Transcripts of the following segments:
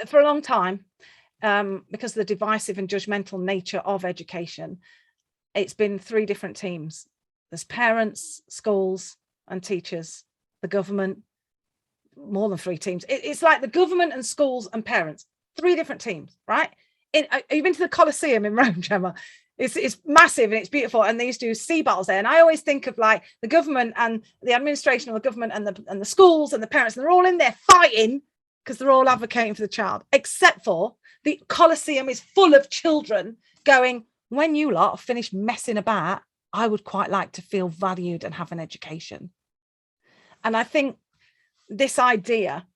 for a long time, because of the divisive and judgmental nature of education, it's been three different teams. There's parents, schools, and teachers, the government, more than three teams. It's like the government and schools and parents, three different teams, right? Have you been to the Colosseum in Rome, Gemma? It's massive and it's beautiful, and they used to do sea battles there. And I always think of like the government and the administration of the government and the schools and the parents, and they're all in there fighting because they're all advocating for the child, except for the Colosseum is full of children going, when you lot have finished messing about, I would quite like to feel valued and have an education. And I think this idea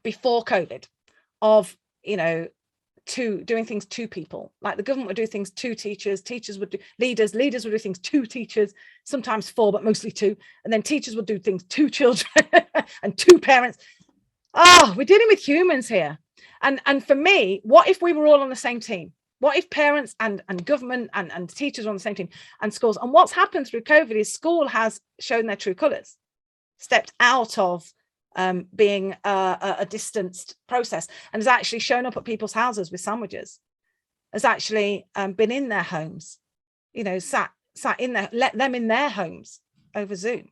before COVID of, doing things to people, like the government would do things to teachers, teachers would do leaders would do things to teachers, sometimes four, but mostly two. And then teachers would do things to children and to parents. We're dealing with humans here. And for me, what if we were all on the same team? What if parents and government and teachers are on the same team, and schools? And what's happened through COVID is school has shown their true colours, stepped out of being a distanced process, and has actually shown up at people's houses with sandwiches, has actually been in their homes, sat in there, let them in their homes over Zoom.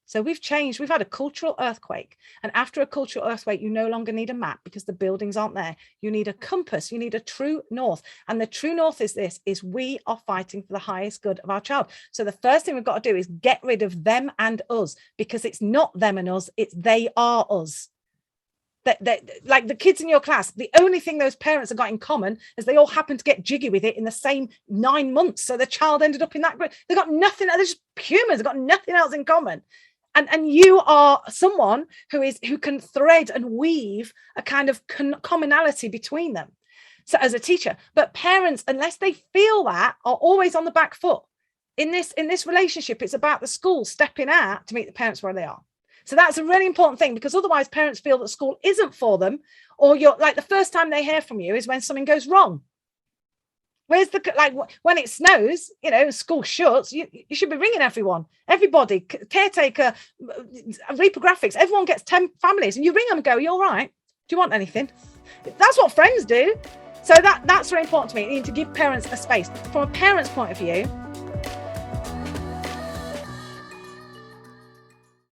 So we've changed. We've had a cultural earthquake. And after a cultural earthquake, you no longer need a map because the buildings aren't there. You need a compass. You need a true north. And the true north is we are fighting for the highest good of our child. So the first thing we've got to do is get rid of them and us, because it's not them and us, it's they are us. Like the kids in your class, the only thing those parents have got in common is they all happen to get jiggy with it in the same 9 months. So the child ended up in that group. They've got nothing. They're just humans. They've got nothing else in common. And you are someone who can thread and weave a kind of commonality between them. So as a teacher, but parents, unless they feel that, are always on the back foot. In this relationship, it's about the school stepping out to meet the parents where they are. So that's a really important thing, because otherwise parents feel that school isn't for them, or you're like, the first time they hear from you is when something goes wrong. Where's when it snows, school shuts, you should be ringing everybody, caretaker, reprographics, everyone gets 10 families, and you ring them and go, you all right? Do you want anything? That's what friends do. So that's very important to me. You need to give parents a space. From a parent's point of view,